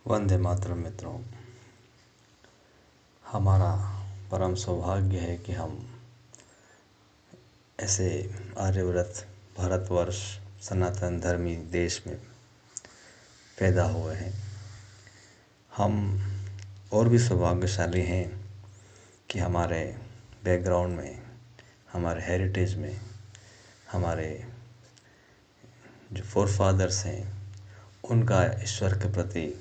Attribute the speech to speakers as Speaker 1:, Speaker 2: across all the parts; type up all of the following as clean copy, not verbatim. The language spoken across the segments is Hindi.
Speaker 1: वंदे मातरम मित्रों। हमारा परम सौभाग्य है कि हम ऐसे आर्यव्रत भारतवर्ष सनातन धर्मी देश में पैदा हुए हैं। हम और भी सौभाग्यशाली हैं कि हमारे बैकग्राउंड में, हमारे हेरिटेज में, हमारे जो फोरफादर्स हैं उनका ईश्वर के प्रति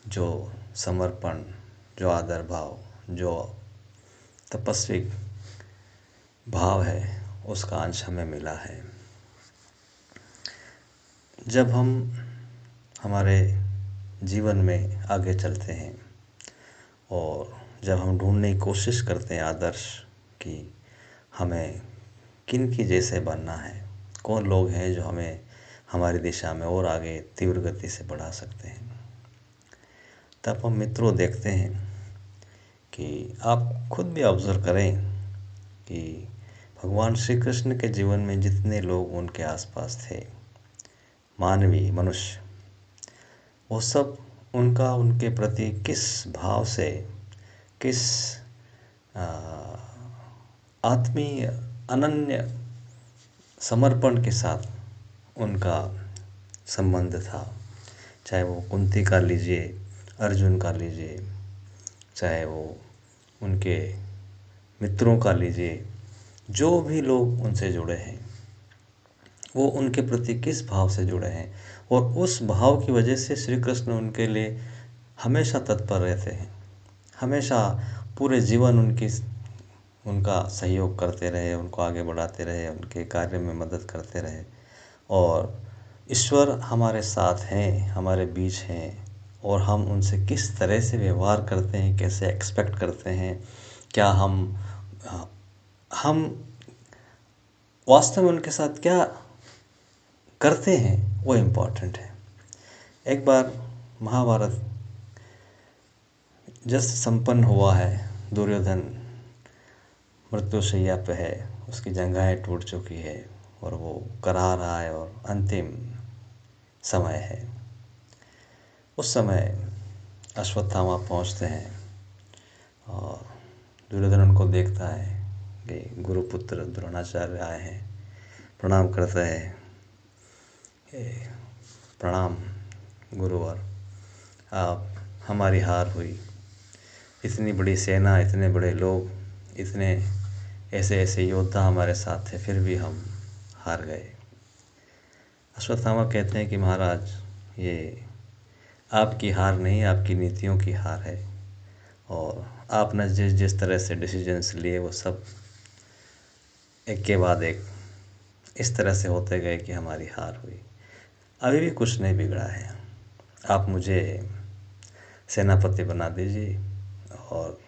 Speaker 1: जो समर्पण, जो आदर भाव, जो तपस्वी भाव है, उसका अंश हमें मिला है। जब हम हमारे जीवन में आगे चलते हैं और जब हम ढूंढने की कोशिश करते हैं आदर्श कि हमें किन की जैसे बनना है, कौन लोग हैं जो हमें हमारी दिशा में और आगे तीव्र गति से बढ़ा सकते हैं, तब हम मित्रों देखते हैं कि आप खुद भी ऑब्ज़र्व करें कि भगवान श्री कृष्ण के जीवन में जितने लोग उनके आसपास थे, मानवीय मनुष्य, वो सब उनके प्रति किस भाव से, किस आत्मीय अनन्य समर्पण के साथ उनका संबंध था। चाहे वो कुंती का लीजिए, अर्जुन का लीजिए, चाहे वो उनके मित्रों का लीजिए, जो भी लोग उनसे जुड़े हैं वो उनके प्रति किस भाव से जुड़े हैं, और उस भाव की वजह से श्री कृष्ण उनके लिए हमेशा तत्पर रहते हैं। हमेशा पूरे जीवन उनका सहयोग करते रहे, उनको आगे बढ़ाते रहे, उनके कार्य में मदद करते रहे। और ईश्वर हमारे साथ हैं, हमारे बीच हैं, और हम उनसे किस तरह से व्यवहार करते हैं, कैसे एक्सपेक्ट करते हैं, क्या हम वास्तव में उनके साथ क्या करते हैं, वो इम्पोर्टेंट है। एक बार महाभारत जस्ट संपन्न हुआ है, दुर्योधन मृत्युशैया पे है, उसकी जंघाएं टूट चुकी है और वो करा रहा है और अंतिम समय है। उस समय अश्वत्थामा पहुंचते हैं और दुर्योधन उनको देखता है कि गुरुपुत्र द्रोणाचार्य आए हैं, प्रणाम करता है। प्रणाम गुरुवर, आप हमारी हार हुई, इतनी बड़ी सेना, इतने बड़े लोग, इतने ऐसे ऐसे योद्धा हमारे साथ थे, फिर भी हम हार गए। अश्वत्थामा कहते हैं कि महाराज, ये आपकी हार नहीं, आपकी नीतियों की हार है, और आपने जिस जिस तरह से डिसीजंस लिए वो सब एक के बाद एक इस तरह से होते गए कि हमारी हार हुई। अभी भी कुछ नहीं बिगड़ा है, आप मुझे सेनापति बना दीजिए और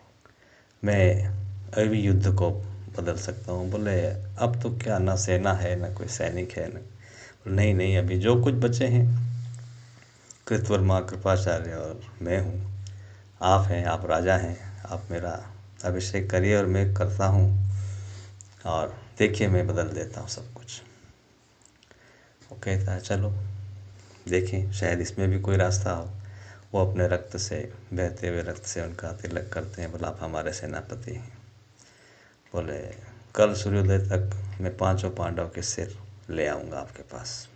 Speaker 1: मैं अभी भी युद्ध को बदल सकता हूँ। बोले अब तो क्या, ना सेना है, ना कोई सैनिक है, ना। नहीं नहीं, अभी जो कुछ बचे हैं कृतवर्मा, कृपाचार्य और मैं हूँ, आप हैं, आप राजा हैं, आप मेरा अभिषेक करिए और मैं करता हूँ, और देखिए मैं बदल देता हूँ सब कुछ। वो कहता है चलो देखें, शायद इसमें भी कोई रास्ता हो। वो अपने रक्त से, बहते हुए रक्त से उनका तिलक करते हैं। बोला आप हमारे सेनापति हैं। बोले कल सूर्योदय तक मैं 5 पांडव के सिर ले आऊँगा आपके पास।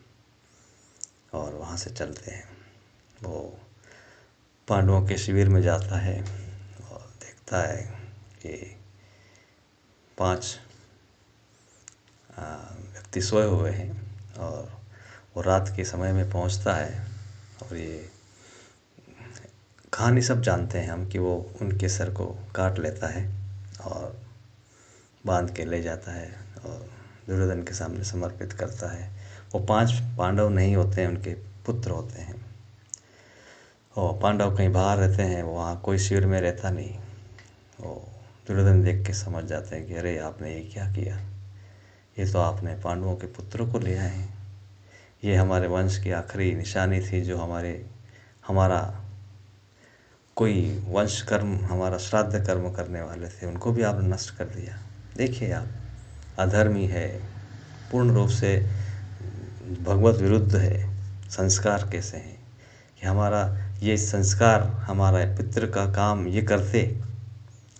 Speaker 1: और वहाँ से चलते हैं। वो पांडवों के शिविर में जाता है और देखता है कि 5 व्यक्ति सोए हुए हैं, और वो रात के समय में पहुंचता है। और ये कहानी सब जानते हैं हम कि वो उनके सर को काट लेता है और बांध के ले जाता है और दुर्योधन के सामने समर्पित करता है। वो 5 पांडव नहीं होते हैं, उनके पुत्र होते हैं। और पांडव कहीं बाहर रहते हैं, वो वहाँ कोई शिविर में रहता नहीं। वो दुर्योधन देख के समझ जाते हैं कि अरे आपने ये क्या किया, ये तो आपने पांडवों के पुत्रों को लिया है। ये हमारे वंश की आखिरी निशानी थी, जो हमारा कोई वंश कर्म, हमारा श्राद्ध कर्म करने वाले थे, उनको भी आपने नष्ट कर दिया। देखिए आप अधर्मी है, पूर्ण रूप से भगवत विरुद्ध है। संस्कार कैसे हैं कि हमारा ये संस्कार, हमारा पितृ का काम ये करते,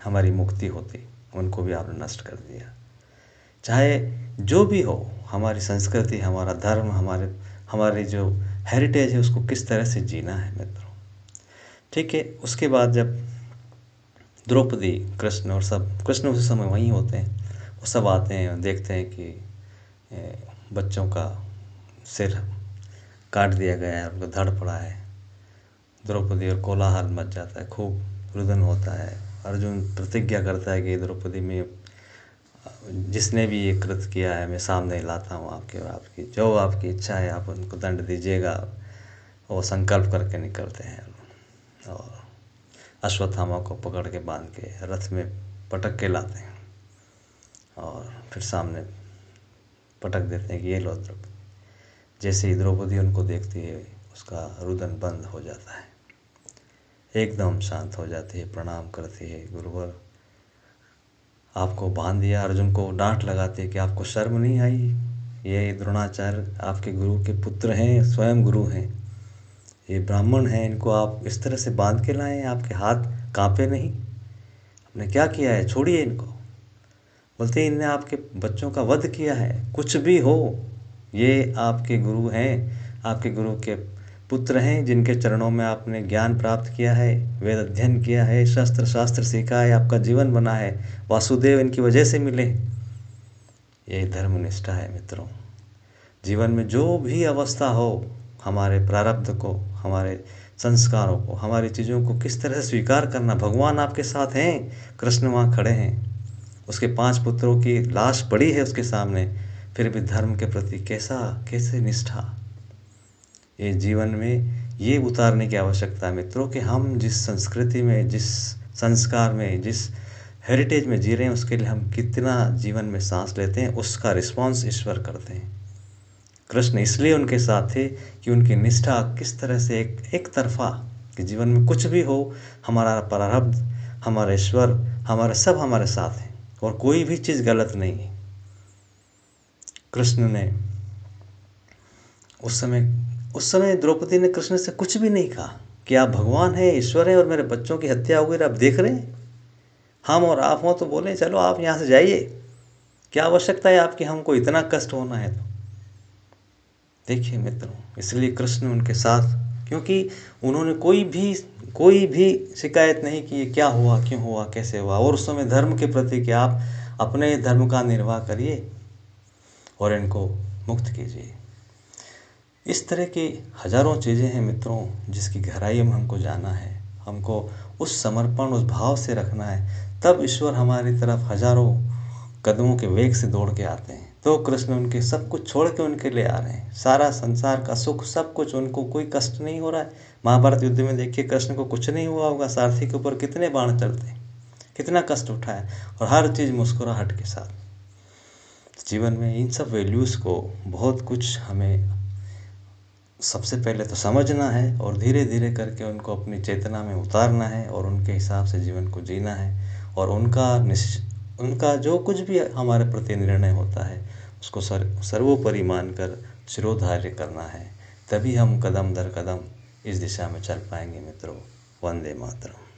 Speaker 1: हमारी मुक्ति होती, उनको भी आपने नष्ट कर दिया। चाहे जो भी हो, हमारी संस्कृति, हमारा धर्म, हमारी जो हेरिटेज है उसको किस तरह से जीना है मित्रों। ठीक है, उसके बाद जब द्रौपदी, कृष्ण और सब, कृष्ण उस समय वहीं होते हैं, वो सब आते हैं और देखते हैं कि बच्चों का सिर काट दिया गया है, उनका धड़ पड़ा है। द्रौपदी और कोलाहल मच जाता है, खूब रुदन होता है। अर्जुन प्रतिज्ञा करता है कि द्रौपदी में जिसने भी ये कृत्य किया है मैं सामने लाता हूँ आपके, और आपकी जो आपकी इच्छा है आप उनको दंड दीजिएगा। वो संकल्प करके निकलते हैं और अश्वत्थामा को पकड़ के बांध के रथ में पटक के लाते हैं और फिर सामने पटक देते हैं कि ये लो द्रौपदी। जैसे ही द्रौपदी उनको देखती है, उसका रुदन बंद हो जाता है, एकदम शांत हो जाती है, प्रणाम करती है, गुरुवर आपको बांध दिया। अर्जुन को डांट लगाती है कि आपको शर्म नहीं आई, ये द्रोणाचार्य आपके गुरु के पुत्र हैं, स्वयं गुरु हैं, ये ब्राह्मण हैं, इनको आप इस तरह से बांध के लाए हैं, आपके हाथ कांपे नहीं? आपने क्या किया है, छोड़िए इनको। बोलते इनने आपके बच्चों का वध किया है। कुछ भी हो, ये आपके गुरु हैं, आपके गुरु के पुत्र हैं, जिनके चरणों में आपने ज्ञान प्राप्त किया है, वेद अध्ययन किया है, शस्त्र शास्त्र सीखा है, आपका जीवन बना है, वासुदेव इनकी वजह से मिले। ये धर्मनिष्ठा है मित्रों। जीवन में जो भी अवस्था हो, हमारे प्रारब्ध को, हमारे संस्कारों को, हमारी चीज़ों को किस तरह से स्वीकार करना। भगवान आपके साथ हैं, कृष्ण वहाँ खड़े हैं, उसके 5 पुत्रों की लाश पड़ी है उसके सामने, फिर भी धर्म के प्रति कैसे निष्ठा। ये जीवन में ये उतारने की आवश्यकता है मित्रों कि हम जिस संस्कृति में, जिस संस्कार में, जिस हेरिटेज में जी रहे हैं, उसके लिए हम कितना जीवन में सांस लेते हैं, उसका रिस्पॉन्स ईश्वर करते हैं। कृष्ण इसलिए उनके साथ थे कि उनकी निष्ठा किस तरह से एक तरफा, कि जीवन में कुछ भी हो, हमारा प्रारब्ध, हमारा ईश्वर, हमारे सब हमारे साथ हैं और कोई भी चीज़ गलत नहीं है। कृष्ण ने उस समय द्रौपदी ने कृष्ण से कुछ भी नहीं कहा कि आप भगवान हैं, ईश्वर हैं और मेरे बच्चों की हत्या हो गई, आप देख रहे हैं। हम और आप हों तो बोले चलो आप यहाँ से जाइए, क्या आवश्यकता है आपकी, हमको इतना कष्ट होना है तो। देखिए मित्रों, इसलिए कृष्ण उनके साथ, क्योंकि उन्होंने कोई भी शिकायत नहीं की क्या हुआ, क्यों हुआ, कैसे हुआ। और उस समय धर्म के प्रति कि आप अपने धर्म का निर्वाह करिए और इनको मुक्त कीजिए। इस तरह की हजारों चीज़ें हैं मित्रों, जिसकी गहराई में हमको जाना है, हमको उस समर्पण, उस भाव से रखना है, तब ईश्वर हमारी तरफ हजारों कदमों के वेग से दौड़ के आते हैं। तो कृष्ण उनके सब कुछ छोड़ के उनके लिए आ रहे हैं, सारा संसार का सुख, सब कुछ, उनको कोई कष्ट नहीं हो रहा है। महाभारत युद्ध में देखिए, कृष्ण को कुछ नहीं हुआ होगा, सारथी के ऊपर कितने बाण चलते, कितना कष्ट उठाया, और हर चीज़ मुस्कुराहट के साथ। जीवन में इन सब वैल्यूज़ को बहुत कुछ हमें सबसे पहले तो समझना है और धीरे धीरे करके उनको अपनी चेतना में उतारना है और उनके हिसाब से जीवन को जीना है। और उनका जो कुछ भी हमारे प्रति निर्णय होता है उसको सर्वोपरि मानकर शिरोधार्य करना है, तभी हम कदम दर कदम इस दिशा में चल पाएंगे मित्रों। वंदे मातरम।